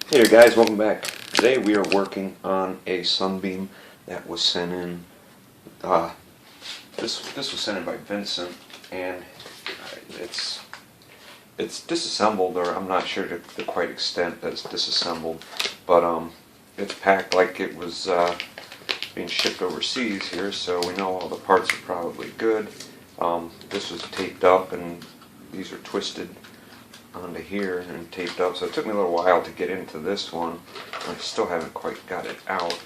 Hey there guys, welcome back. Today we are working on a Sunbeam that was sent in. This was sent in by Vincent, and it's disassembled, or I'm not sure to the quite extent that it's disassembled, but it's packed like it was being shipped overseas here, so we know all the parts are probably good. This was taped up, and these are twisted onto here and taped up, so it took me a little while to get into this one. I still haven't quite got it out,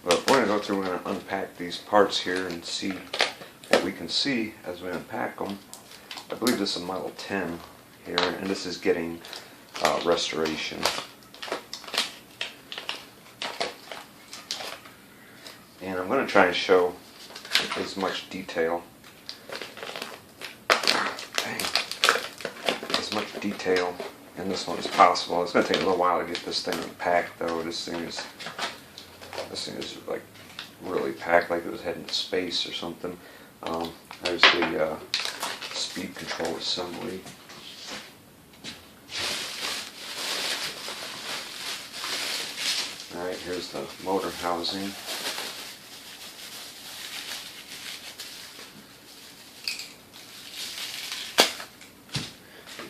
but we're going to go through and unpack these parts here and see what we can see as we unpack them. I believe this is Model 10 here, and this is getting restoration. And I'm going to try and show as much detail in this one as possible. It's going to take a little while to get this thing unpacked, though. This thing is like really packed, like it was heading to space or something. There's the speed control assembly. Alright, here's the motor housing.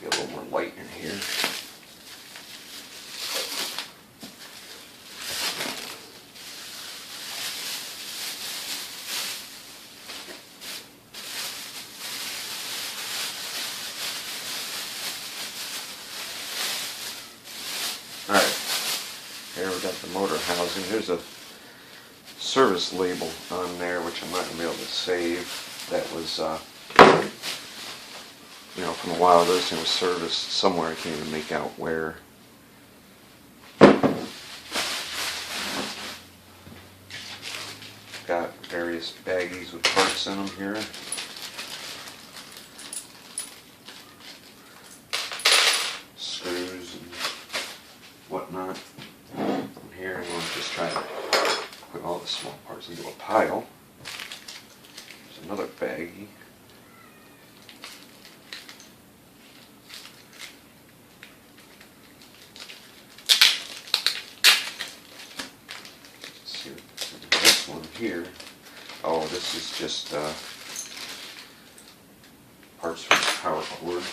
Get a little more light in here. Alright, here we got the motor housing. There's a service label on there, which I'm not going to be able to save. That was, from a while ago. This thing was serviced somewhere. I can't even make out where. Got various baggies with parts in them here. Screws and whatnot in here. And we'll just try to put all the small parts into a pile. There's another baggie. This one here, oh, this is just parts for the power cord.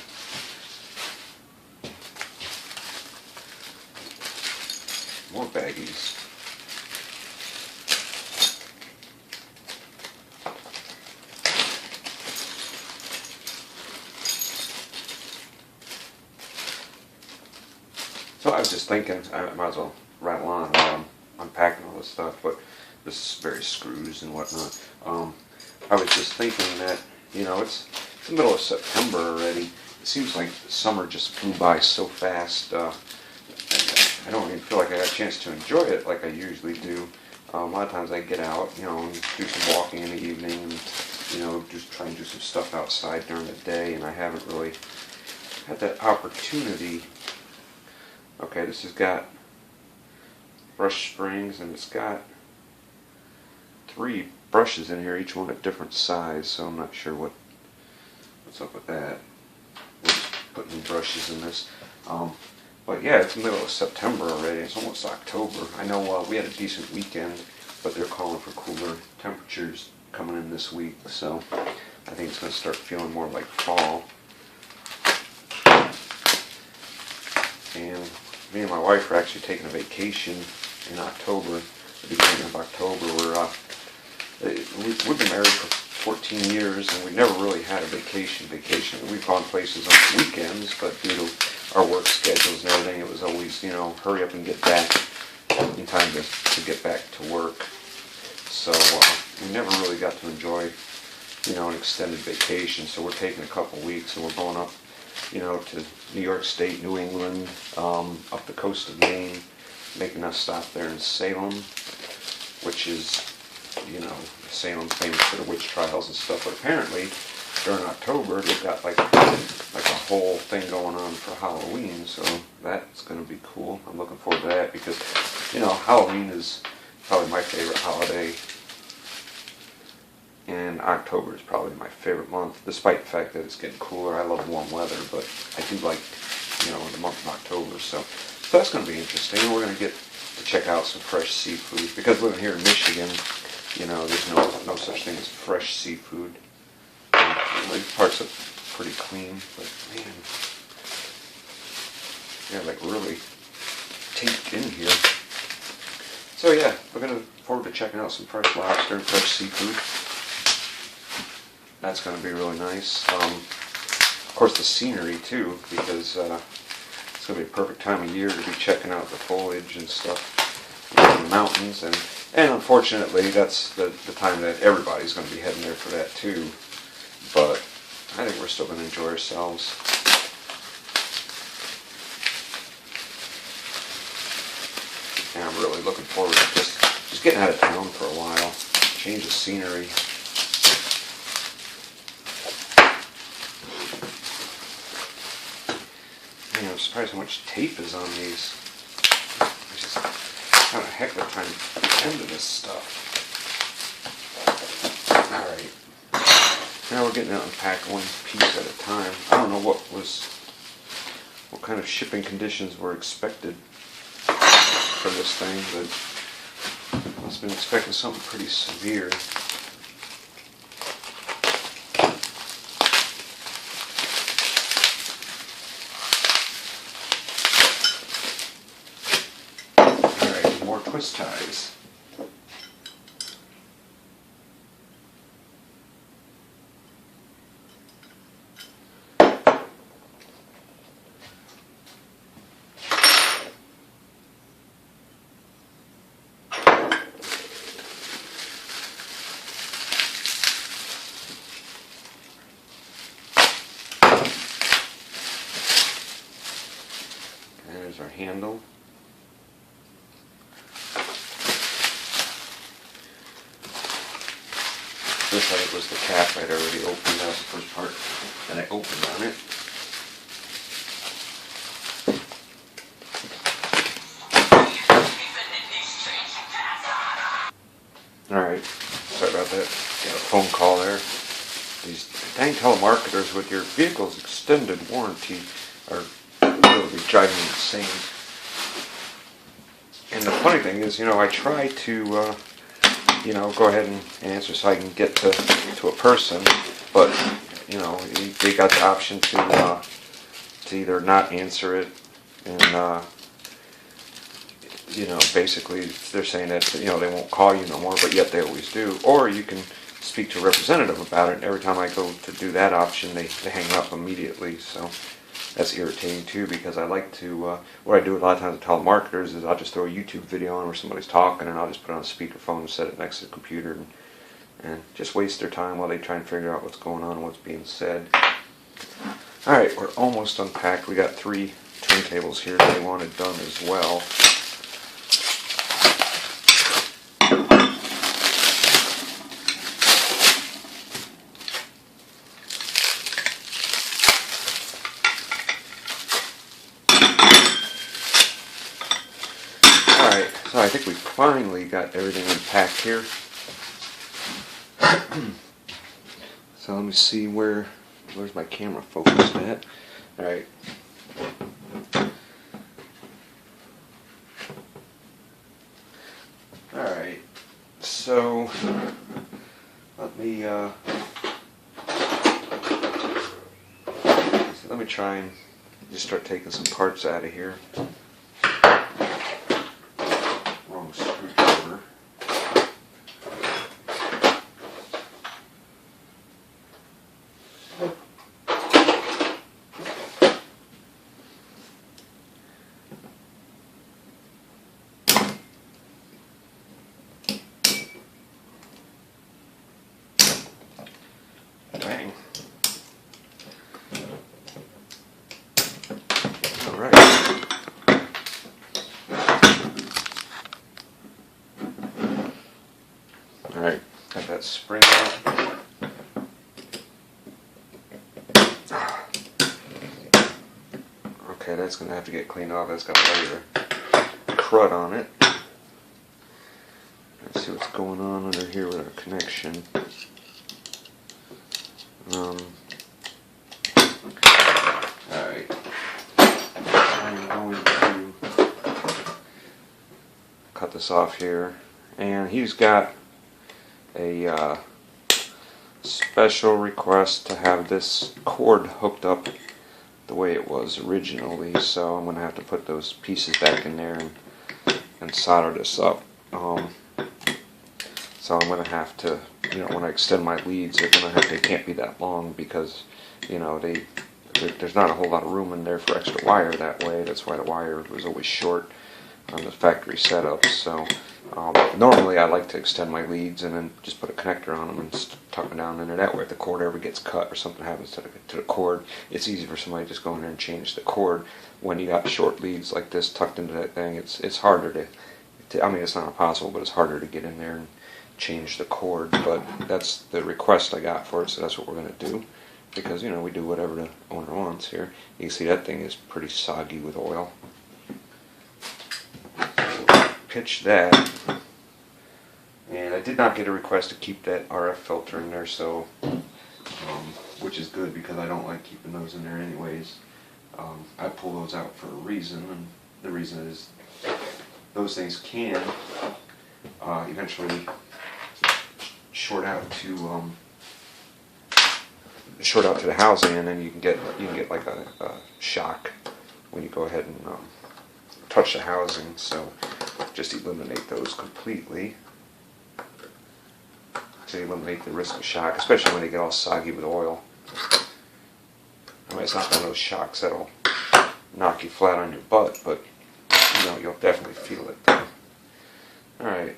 More baggies. So I was just thinking, I might as well rattle on while I'm unpacking all this stuff, but this is various screws and whatnot. I was just thinking that, it's the middle of September already. It seems like summer just flew by so fast. I don't even feel like I got a chance to enjoy it like I usually do. A lot of times I get out, and do some walking in the evening, and, just try and do some stuff outside during the day, and I haven't really had that opportunity. Okay, this has got brush springs, and it's got 3 brushes in here, each one a different size, so I'm not sure what's up with that. We're just putting brushes in this. But yeah, it's the middle of September already. It's almost October. I know we had a decent weekend, but they're calling for cooler temperatures coming in this week, so I think it's going to start feeling more like fall. And me and my wife are actually taking a vacation in October, the beginning of October. We've been married for 14 years, and we've never really had a vacation. We've gone places on weekends, but due to our work schedules and everything, it was always, hurry up and get back in time to get back to work. So we never really got to enjoy, an extended vacation. So we're taking a couple weeks, and we're going up, to New York State, New England, up the coast of Maine, making us stop there in Salem, which is, Salem's famous for the witch trials and stuff, but apparently during October they've got like a whole thing going on for Halloween, so that's going to be cool. I'm looking forward to that because, Halloween is probably my favorite holiday, and October is probably my favorite month, despite the fact that it's getting cooler. I love warm weather, but I do like, the month of October, so So that's going to be interesting. We're going to get to check out some fresh seafood because living here in Michigan, you know, there's no such thing as fresh seafood. Parts are pretty clean, but man, they're like really taped in here. So yeah, we're going to look forward to checking out some fresh lobster and fresh seafood. That's going to be really nice. Of course, the scenery too, because it's going to be a perfect time of year to be checking out the foliage and stuff in the mountains. And unfortunately, that's the time that everybody's going to be heading there for that too. But I think we're still going to enjoy ourselves. And I'm really looking forward to just getting out of town for a while, change the scenery. Man, I'm surprised how much tape is on these. I just having a heck of a time getting into this stuff. Alright. Now we're getting to unpack one piece at a time. I don't know what kind of shipping conditions were expected for this thing, but I must have been expecting something pretty severe. Alright, more twist ties. There's our handle. This, I think, was the cap I'd already opened. That was the first part that I opened on it. Alright, sorry about that. Got a phone call there. These dang telemarketers with your vehicle's extended warranty are really driving me insane. And the funny thing is, you know, I try to, you know, go ahead and answer so I can get to a person, but, you know, they got the option to either not answer it, and, you know, basically they're saying that, you know, they won't call you no more, but yet they always do. Or you can speak to a representative about it, and every time I go to do that option, they hang up immediately, so that's irritating too, because I like to, what I do a lot of times with telemarketers is I'll just throw a YouTube video on where somebody's talking, and I'll just put it on speakerphone and set it next to the computer, and just waste their time while they try and figure out what's going on and what's being said. Alright, we're almost unpacked. We got 3 turntables here that they wanted done as well. So I think we finally got everything unpacked here. So let me see where's my camera focused at. Alright. Alright. So let me try and just start taking some parts out of here. Screwdriver. Bang. All right. Alright, got that spring out. Okay, that's going to have to get cleaned off. That's got a layer of crud on it. Let's see what's going on under here with our connection. Alright. I'm going to cut this off here, and he's got a special request to have this cord hooked up the way it was originally, so I'm going to have to put those pieces back in there and solder this up. So I'm going to have to, when I extend my leads, they can't be that long because, there's not a whole lot of room in there for extra wire that way. That's why the wire was always short on the factory setup. So normally I like to extend my leads and then just put a connector on them and tuck them down in there. That way if the cord ever gets cut or something happens to the cord, it's easy for somebody to just go in there and change the cord. When you got short leads like this tucked into that thing, it's harder to, I mean, it's not impossible, but it's harder to get in there and change the cord. But that's the request I got for it, so that's what we're going to do. Because, we do whatever the owner wants here. You can see that thing is pretty soggy with oil. Pitch that. And I did not get a request to keep that RF filter in there, so which is good because I don't like keeping those in there anyways. I pull those out for a reason, and the reason is those things can eventually short out to the housing, and then you can get like a shock when you go ahead and touch the housing. So just eliminate those completely to eliminate the risk of shock, especially when they get all soggy with oil. I mean, it's not one of those shocks that'll knock you flat on your butt, but you'll definitely feel it though. Alright.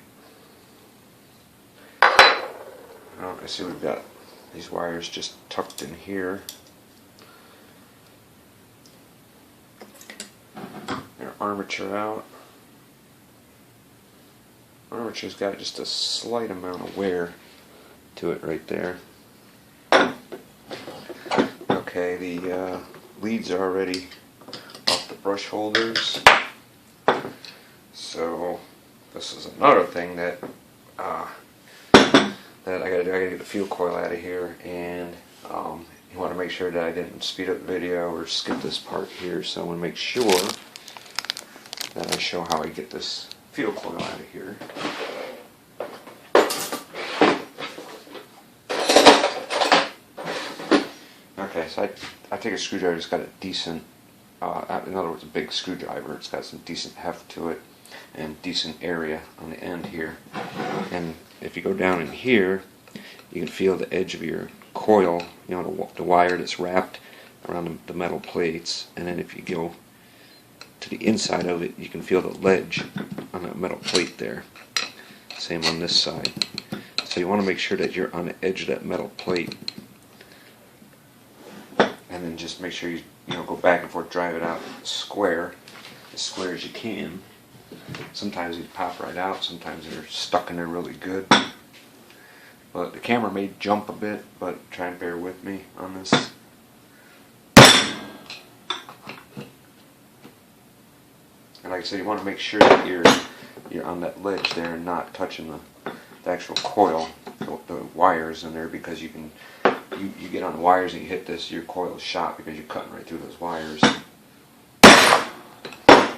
I see we've got these wires just tucked in here. Their armature out. Armature's got just a slight amount of wear to it right there. Okay, the leads are already off the brush holders. So this is another thing that I gotta do. I gotta get the fuel coil out of here, and you want to make sure that I didn't speed up the video or skip this part here. So I want to make sure that I show how I get this fuel coil out of here. Okay, so I take a screwdriver. It's got a decent, in other words, a big screwdriver. It's got some decent heft to it and decent area on the end here. And if you go down in here, you can feel the edge of your coil, the wire that's wrapped around the metal plates. And then if you go to the inside of it, you can feel the ledge on that metal plate there. Same on this side. So you want to make sure that you're on the edge of that metal plate. And then just make sure you go back and forth, drive it out square, as square as you can. Sometimes they pop right out, sometimes they're stuck in there really good. But the camera may jump a bit, but try and bear with me on this. And like I said, you want to make sure that you're on that ledge there and not touching the actual coil, the wires in there, because you get on the wires and you hit this, your coil is shot because you're cutting right through those wires.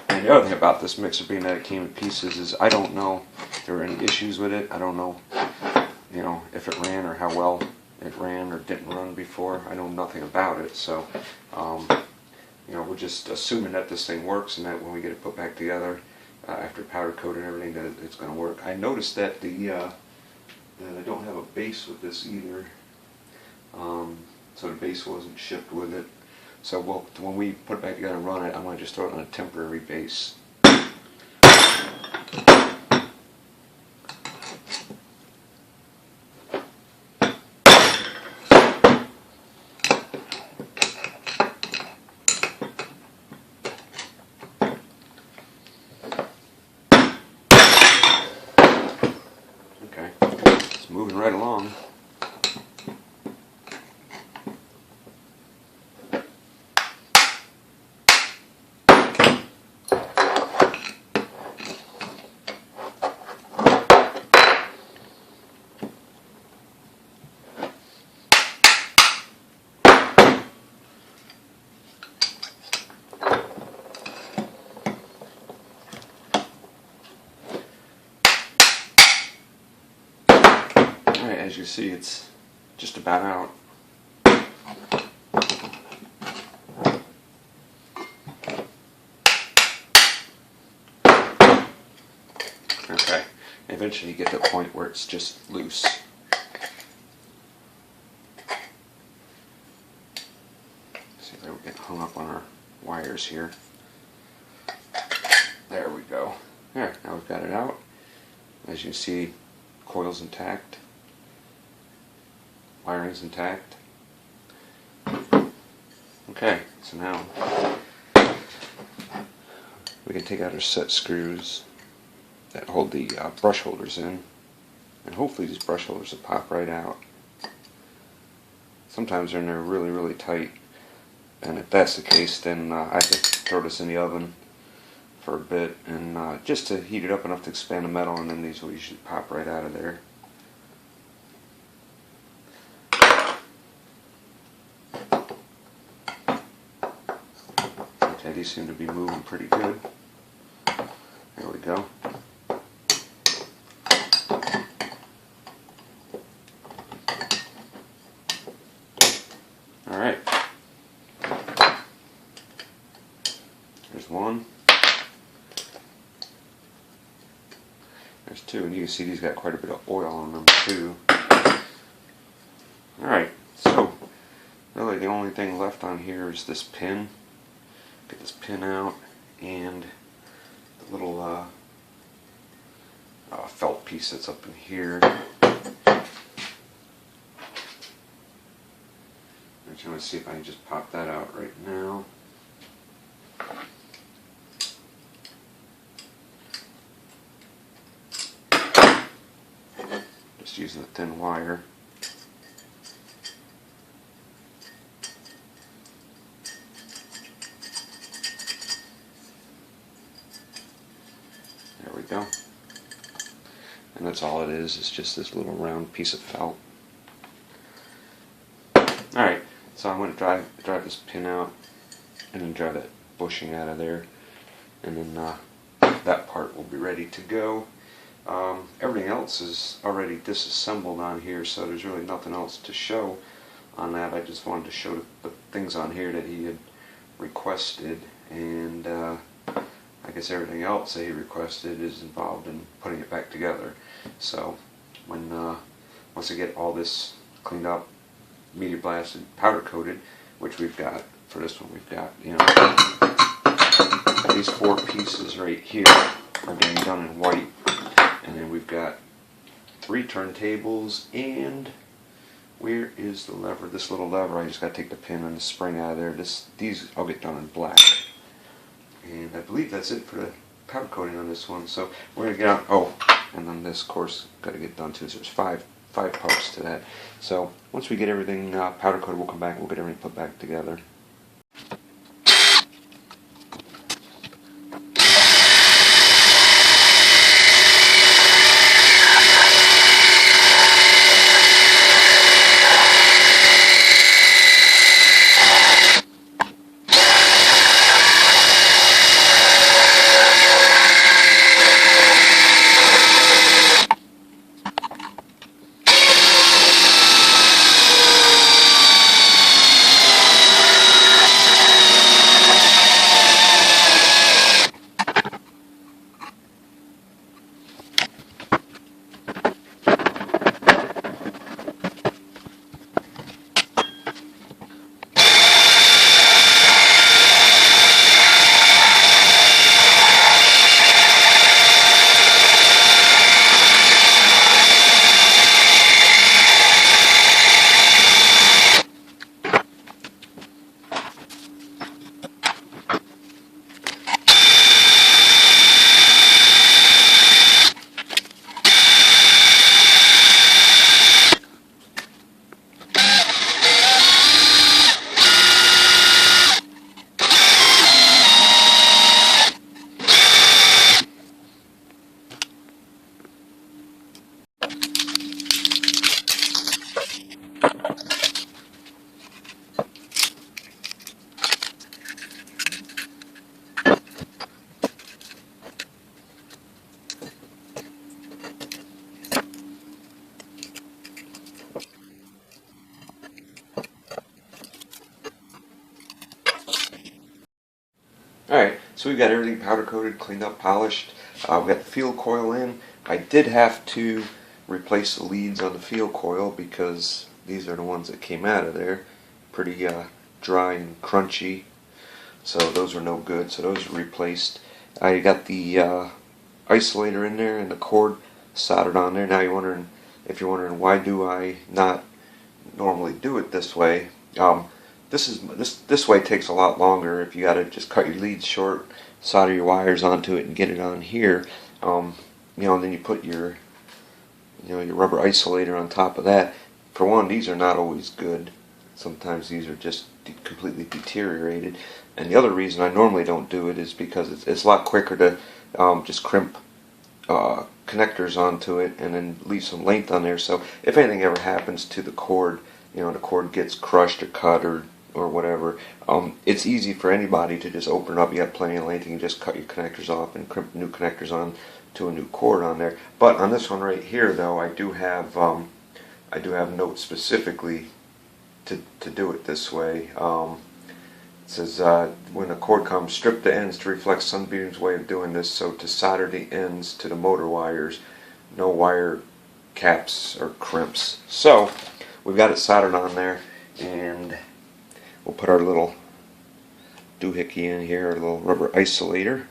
And the other thing about this mixer, being that it came in pieces, is I don't know if there were any issues with it. I don't know, if it ran or how well it ran or didn't run before. I know nothing about it, so we're just assuming that this thing works and that when we get it put back together after powder coat and everything, that it's going to work. I noticed that that I don't have a base with this either, so the base wasn't shipped with it. So when we put it back together and run it, I'm going to just throw it on a temporary base. Okay, it's moving right along. as you see, it's just about out. Okay, eventually you get to a point where it's just loose. See, there we're getting hung up on our wires here. There we go. There, now we've got it out. As you can see, coil's intact, wiring's intact. Okay, so now we can take out our set screws that hold the brush holders in, and hopefully these brush holders will pop right out. Sometimes they're really, really tight, and if that's the case, then I could throw this in the oven for a bit, and just to heat it up enough to expand the metal, and then these will usually pop right out of there. Okay, these seem to be moving pretty good. There we go. Alright. There's one. There's two, and you can see these got quite a bit of oil on them too. Alright, so really the only thing left on here is this pin. Get this pin out, and the little felt piece that's up in here. I'm trying to see if I can just pop that out right now. Just using a thin wire. There we go. And that's all it is. It's just this little round piece of felt. Alright, so I'm going to drive this pin out, and then drive that bushing out of there, and then that part will be ready to go. Everything else is already disassembled on here, so there's really nothing else to show on that. I just wanted to show the things on here that he had requested, and I guess everything else that he requested is involved in putting it back together. So when once I get all this cleaned up, media blasted, powder coated, which we've got for this one, we've got, you know, these four pieces right here are getting done in white, and then we've got 3 turntables, and where is the lever? This little lever, I just got to take the pin and the spring out of there. These I'll get done in black, and I believe that's it for the powder coating on this one. So we're gonna get out. Oh, and then this, of course, got to get done too. So there's five parts to that. So once we get everything powder coated, we'll come back and we'll get everything put back together. So we've got everything powder coated, cleaned up, polished. We got the field coil in. I did have to replace the leads on the field coil because these are the ones that came out of there. Pretty dry and crunchy. So those are no good. So those are replaced. I got the isolator in there and the cord soldered on there. Now if you're wondering why do I not normally do it this way, this way takes a lot longer. If you got to just cut your leads short, solder your wires onto it, and get it on here, and then you put your your rubber isolator on top of that. For one, these are not always good. Sometimes these are just completely deteriorated. And the other reason I normally don't do it is because it's a lot quicker to just crimp connectors onto it and then leave some length on there. So if anything ever happens to the cord, the cord gets crushed or cut or whatever, it's easy for anybody to just open it up. You have plenty of length, you can just cut your connectors off and crimp new connectors on to a new cord on there. But on this one right here, though, I do have notes specifically to do it this way. It says when the cord comes, strip the ends to reflect Sunbeam's way of doing this. So to solder the ends to the motor wires, no wire caps or crimps. So we've got it soldered on there, and we'll put our little doohickey in here, our little rubber isolator.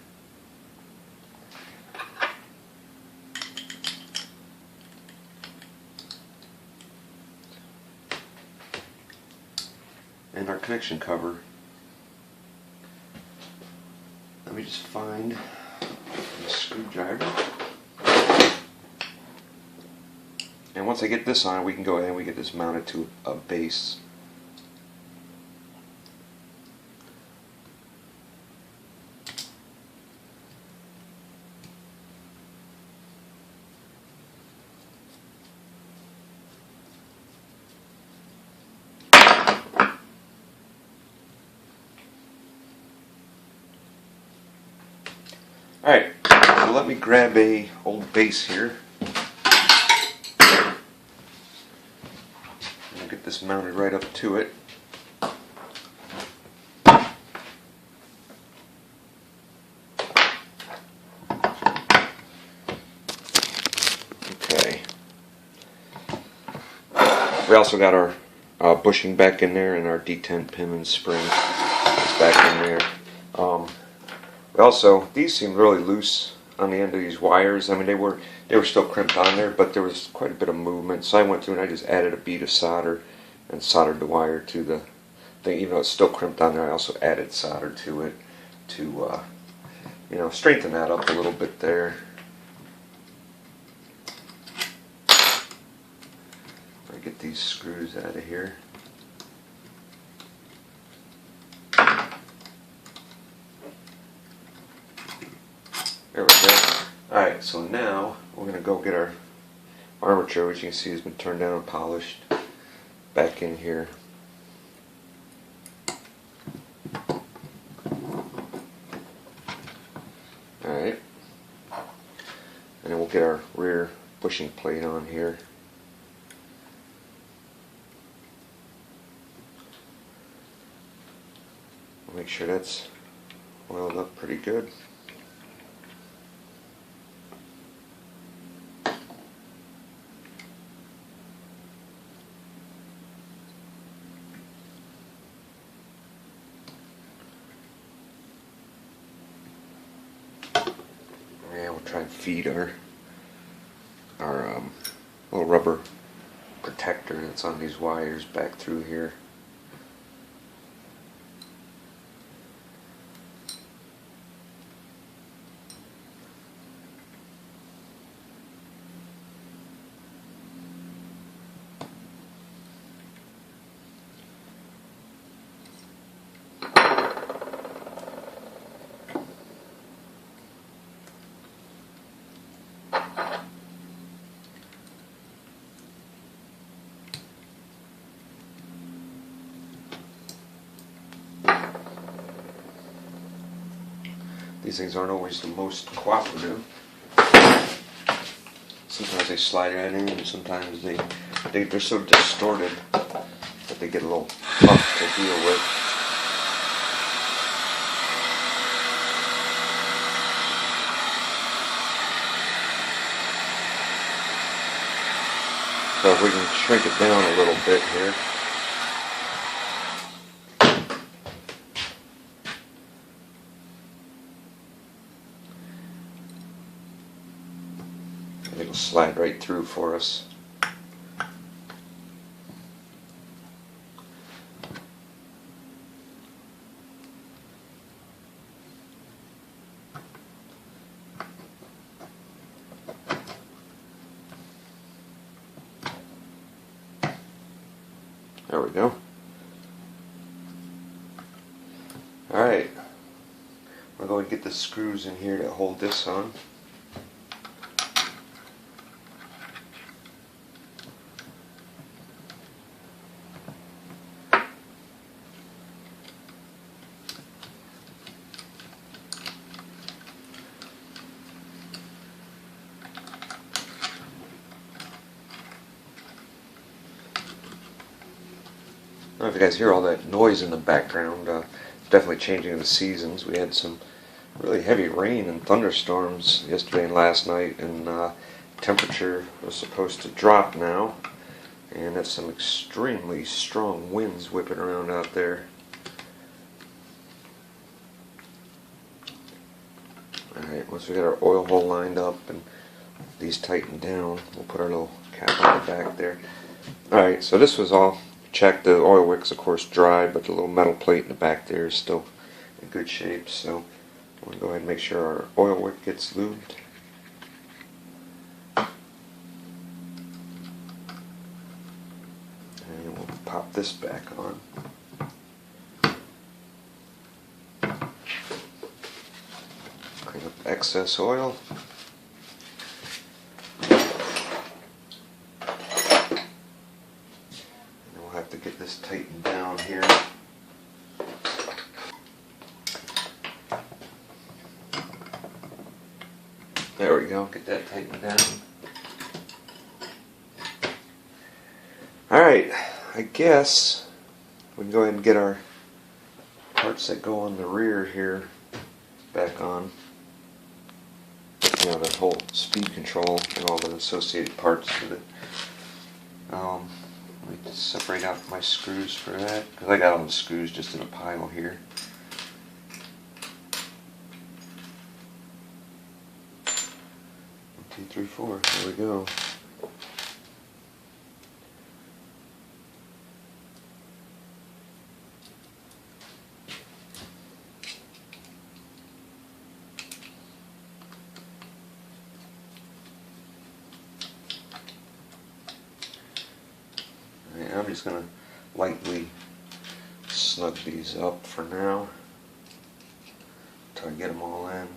And our connection cover. Let me just find the screwdriver. And once I get this on, we can go ahead and we get this mounted to a base. Alright, so let me grab a old base here. And I'll get this mounted right up to it. Okay. We also got our bushing back in there, and our detent pin and spring is back in there. Also, these seem really loose on the end of these wires. I mean, they were still crimped on there, but there was quite a bit of movement. So I went through and I just added a bead of solder and soldered the wire to the thing. Even though it's still crimped on there, I also added solder to it to strengthen that up a little bit there. I get these screws out of here. There we go. Alright, so now we're going to go get our armature, which you can see has been turned down and polished, back in here. Alright. And then we'll get our rear bushing plate on here. We'll make sure that's oiled up pretty good. Try and feed our little rubber protector that's on these wires back through here. These things aren't always the most cooperative. Sometimes they slide right in, and sometimes they're so distorted that they get a little tough to deal with. So if we can shrink it down a little bit here. It'll slide right through for us. There we go. Alright, we're going to get the screws in here to hold this on. I don't know if you guys hear all that noise in the background. It's definitely changing the seasons. We had some really heavy rain and thunderstorms yesterday and last night, and temperature was supposed to drop now, and that's some extremely strong winds whipping around out there. Alright, once we get our oil hole lined up and these tightened down, we'll put our little cap on the back there. Alright, so this was all checked. The oil wick's of course dry, but the little metal plate in the back there is still in good shape, so we're going to go ahead and make sure our oil wick gets lubed. And we'll pop this back on. Clean up excess oil. Have to get this tightened down here. There we go, get that tightened down. Alright, I guess we can go ahead and get our parts that go on the rear here back on. You know, the whole speed control and all the associated parts with it. Let me just separate out my screws for that, because I got all the screws just in a pile here. One, two, three, four. There we go. I'm just going to lightly snug these up for now until I get them all in.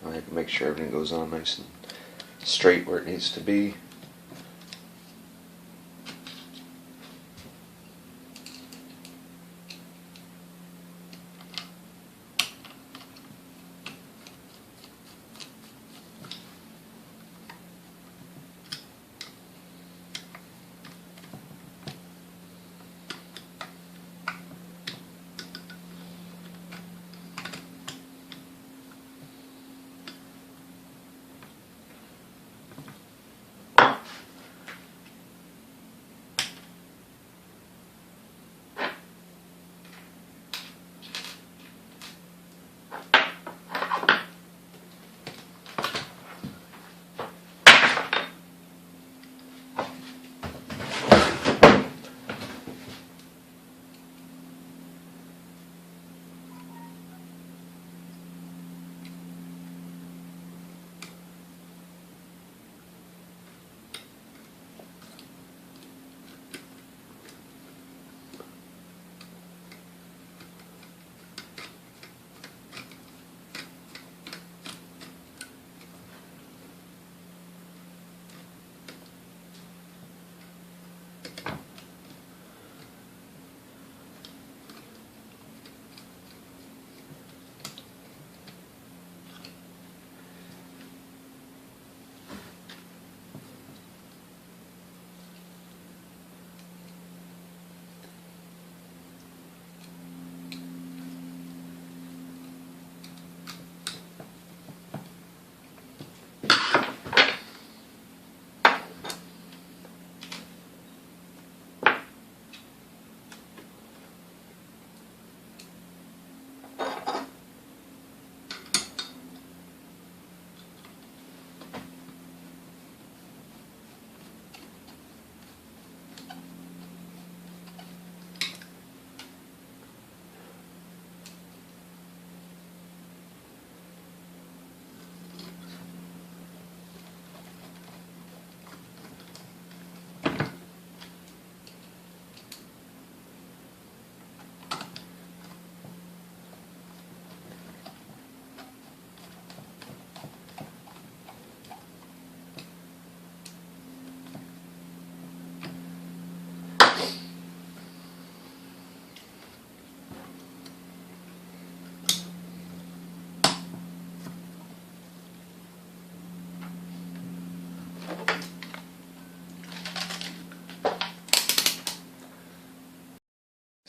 I have to make sure everything goes on nice and straight where it needs to be.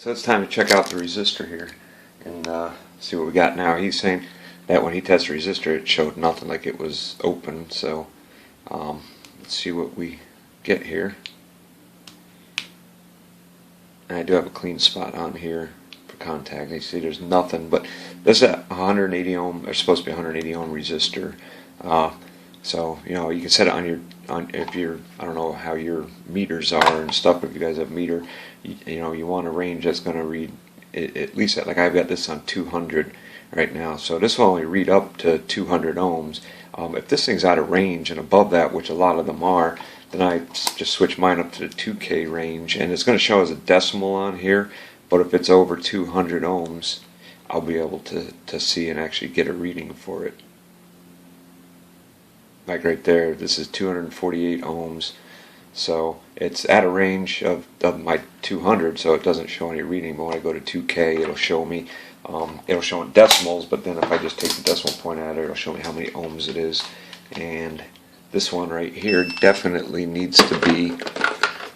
So it's time to check out the resistor here and see what we got now. He's saying that when he tested the resistor it showed nothing, like it was open. So let's see what we get here. And I do have a clean spot on here for contact. You see there's nothing, but this is a 180 ohm, or supposed to be 180 ohm resistor. So you know, you can set it on if you're, I don't know how your meters are and stuff, but if you guys have a meter, you know, you want a range that's going to read at least like I've got this on 200 right now, so this will only read up to 200 ohms. If this thing's out of range and above that, which a lot of them are, then I just switch mine up to the 2K range, and it's going to show as a decimal on here, but if it's over 200 ohms I'll be able to see and actually get a reading for it. Like right there, this is 248 ohms, so it's at a range of my 200, so it doesn't show any reading. But when I go to 2K, it'll show me, it'll show in decimals, but then if I just take the decimal point out of it, it'll show me how many ohms it is. And this one right here definitely needs to be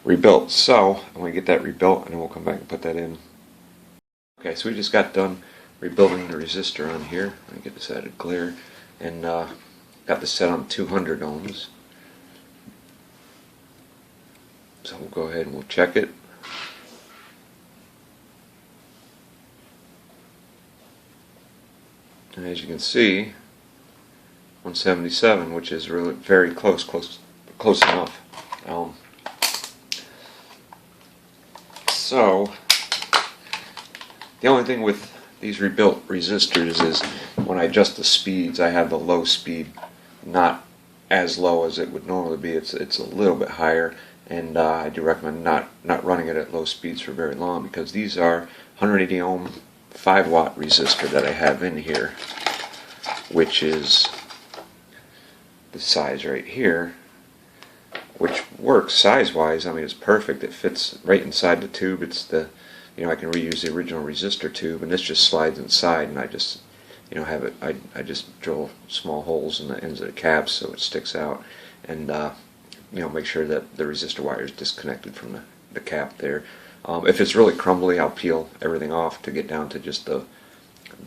rebuilt, so I'm going to get that rebuilt and then we'll come back and put that in. Okay, so we just got done rebuilding the resistor on here. Let me get this out of glare, and got this set on 200 ohms. So we'll go ahead and we'll check it. And as you can see, 177, which is really very close enough. So the only thing with these rebuilt resistors is when I adjust the speeds, I have the low speed not as low as it would normally be. It's a little bit higher, and I do recommend not running it at low speeds for very long, because these are 180 ohm 5 watt resistor that I have in here, which is the size right here, which works size wise. I mean, it's perfect. It fits right inside the tube. It's the, you know, I can reuse the original resistor tube, and this just slides inside, and I just, you know, have it, I just drill small holes in the ends of the caps so it sticks out, and you know, make sure that the resistor wire is disconnected from the cap there. If it's really crumbly, I'll peel everything off to get down to just the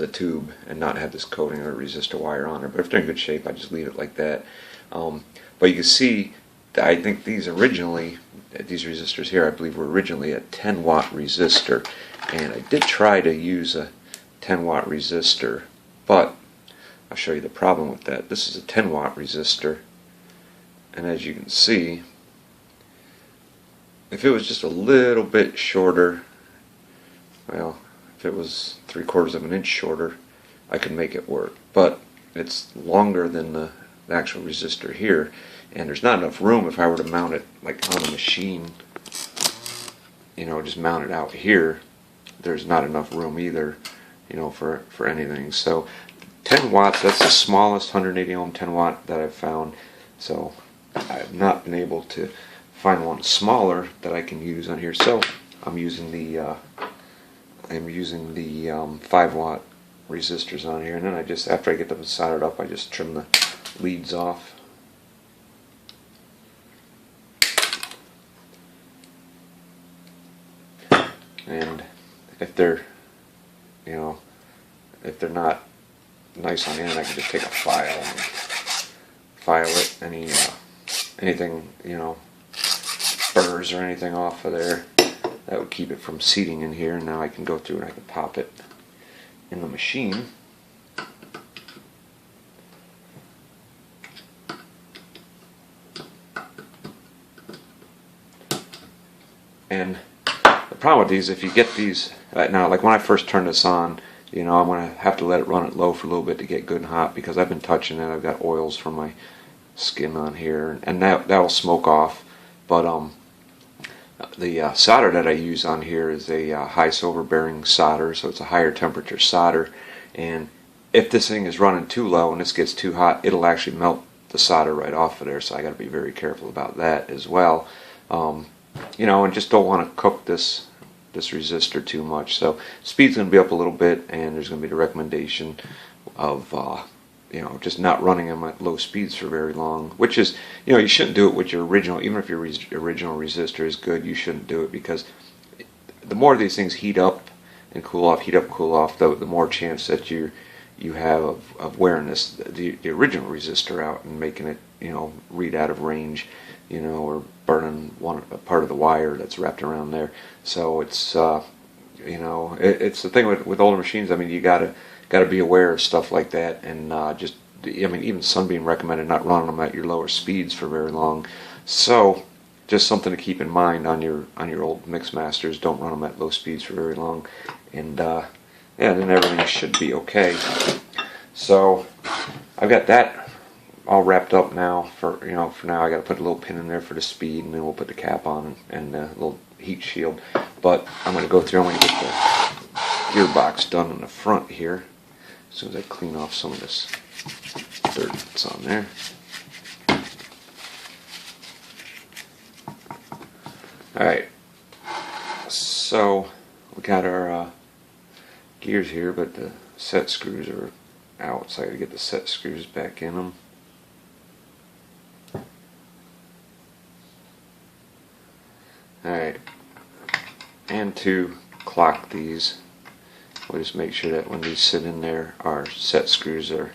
tube and not have this coating or resistor wire on it. But if they're in good shape, I just leave it like that. But you can see that I think these resistors here, I believe, were originally a 10 watt resistor, and I did try to use a 10 watt resistor, but I'll show you the problem with that. This is a 10 watt resistor, and as you can see, if it was just a little bit shorter, well, if it was 3/4 of an inch shorter, I could make it work. But it's longer than the actual resistor here, and there's not enough room if I were to mount it like on a machine, you know, just mount it out here. There's not enough room either, you know, for anything. So 10 watts, that's the smallest 180 ohm 10 watt that I've found. So I've not been able to find one smaller that I can use on here. So I'm using the 5 watt resistors on here, and then I just, after I get them soldered up, I just trim the leads off. And if they're, you know, if they're not nice on the end, I can just take a file and file it. Anything, you know, burrs or anything off of there, that would keep it from seating in here. And now I can go through and I can pop it in the machine. And the problem with these, if you get these now, like when I first turn this on, you know, I'm going to have to let it run it low for a little bit to get good and hot, because I've been touching it. I've got oils from my skin on here, and that'll smoke off. But the solder that I use on here is a high silver bearing solder, so it's a higher temperature solder, and if this thing is running too low and this gets too hot, it'll actually melt the solder right off of there. So I got to be very careful about that as well. You know, and just don't want to cook this resistor too much. So speed's going to be up a little bit, and there's going to be the recommendation of you know, just not running them at low speeds for very long, which is, you know, you shouldn't do it with your original, even if your original resistor is good, you shouldn't do it, because the more these things heat up and cool off, the more chance that you have of wearing the original resistor out and making it, you know, read out of range, you know, or burning a part of the wire that's wrapped around there. So it's you know, it's the thing with older machines. I mean, you gotta be aware of stuff like that, and just, I mean, even Sunbeam recommended not running them at your lower speeds for very long. So just something to keep in mind on your old Mixmasters. Don't run them at low speeds for very long, and yeah, then everything should be okay. So I've got that all wrapped up now. For now, I got to put a little pin in there for the speed, and then we'll put the cap on and a little heat shield. But I'm going to go through. I'm going to get the gearbox done in the front here as soon as I clean off some of this dirt that's on there. Alright, so we got our gears here, but the set screws are out, so I got to get the set screws back in them. Alright, and to clock these, we'll just make sure that when these sit in there, our set screws are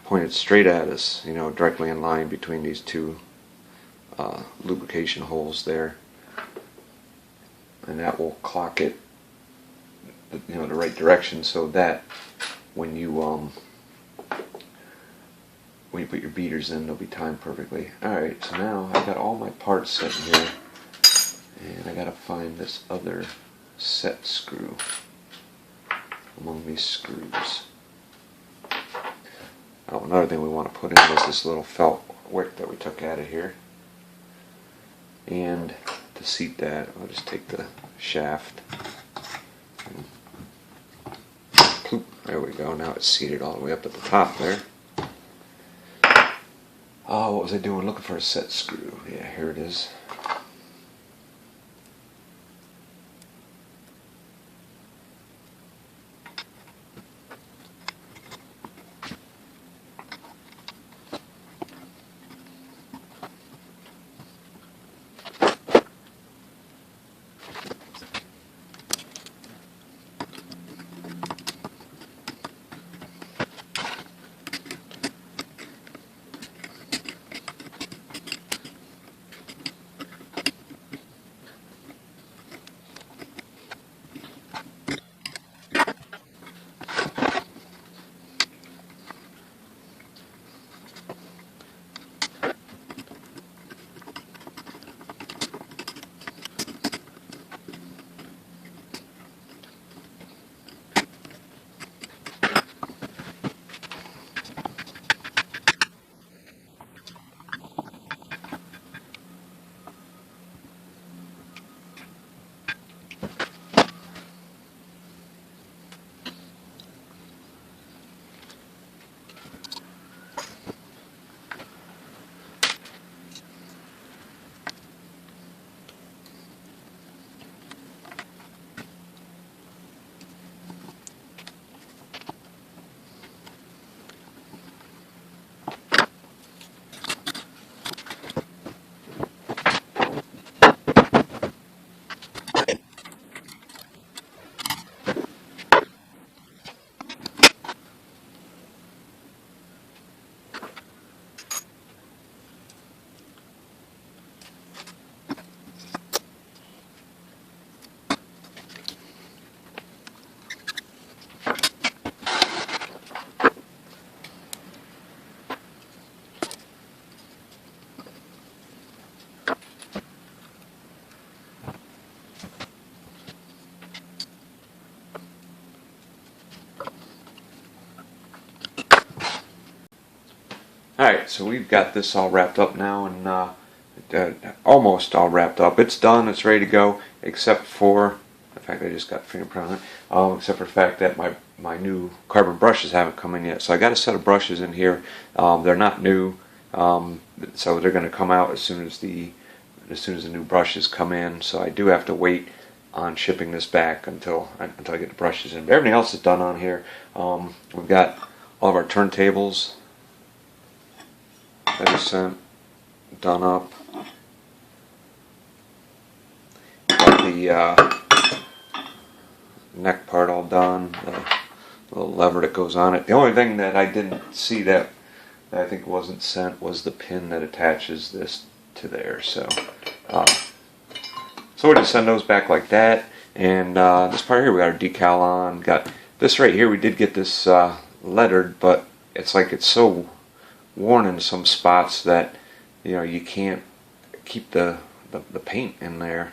pointed straight at us, you know, directly in line between these two lubrication holes there, and that will clock it, you know, the right direction, so that when you put your beaters in, they'll be timed perfectly. Alright, so now I've got all my parts set in here, and I gotta find this other set screw among these screws. Oh, another thing we want to put in is this little felt wick that we took out of here. And to seat that, I'll just take the shaft and ploop, there we go. Now it's seated all the way up at the top there. Oh, what was I doing? Looking for a set screw. Yeah, here it is. Alright, so we've got this all wrapped up now, and almost all wrapped up. It's done, it's ready to go, except for the fact that I just got fingerprint on it, except for the fact that my new carbon brushes haven't come in yet. So I got a set of brushes in here. They're not new, so they're going to come out as soon as the new brushes come in. So I do have to wait on shipping this back until I get the brushes in. But everything else is done on here. We've got all of our turntables that are sent, done up. Got the neck part all done, the little lever that goes on it. The only thing that I didn't see that I think wasn't sent was the pin that attaches this to there. So we just send those back like that. And this part here we got our decal on. Got this right here. We did get this lettered, but it's like it's so worn in some spots that you can't keep the paint in there.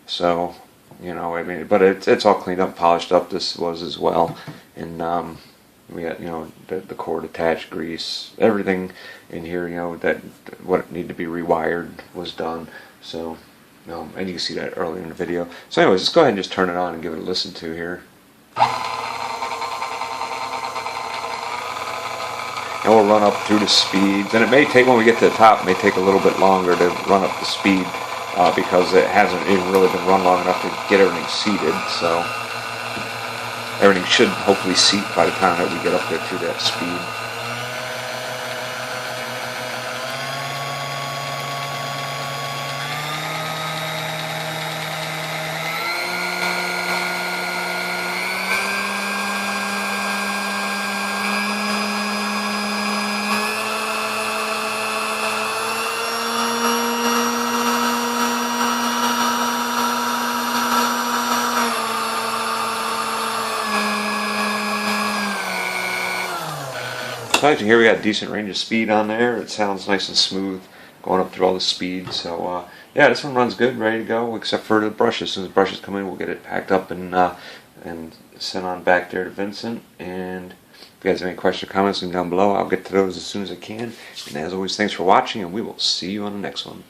So I mean, but it's all cleaned up, polished up. This was as well, and we got the cord attached, grease, everything in here. That what needed to be rewired was done. So and you can see that earlier in the video. So anyways, let's go ahead and just turn it on and give it a listen to here. And we'll run up through the speeds, and it may take, when we get to the top, it may take a little bit longer to run up the speed because it hasn't even really been run long enough to get everything seated. So everything should hopefully seat by the time that we get up there to that speed. So as you hear, we got a decent range of speed on there. It sounds nice and smooth going up through all the speed. So yeah, this one runs good, ready to go, except for the brushes. As soon as the brushes come in, we'll get it packed up and sent on back there to Vincent. And if you guys have any questions or comments, leave them down below. I'll get to those as soon as I can. And as always, thanks for watching, and we will see you on the next one.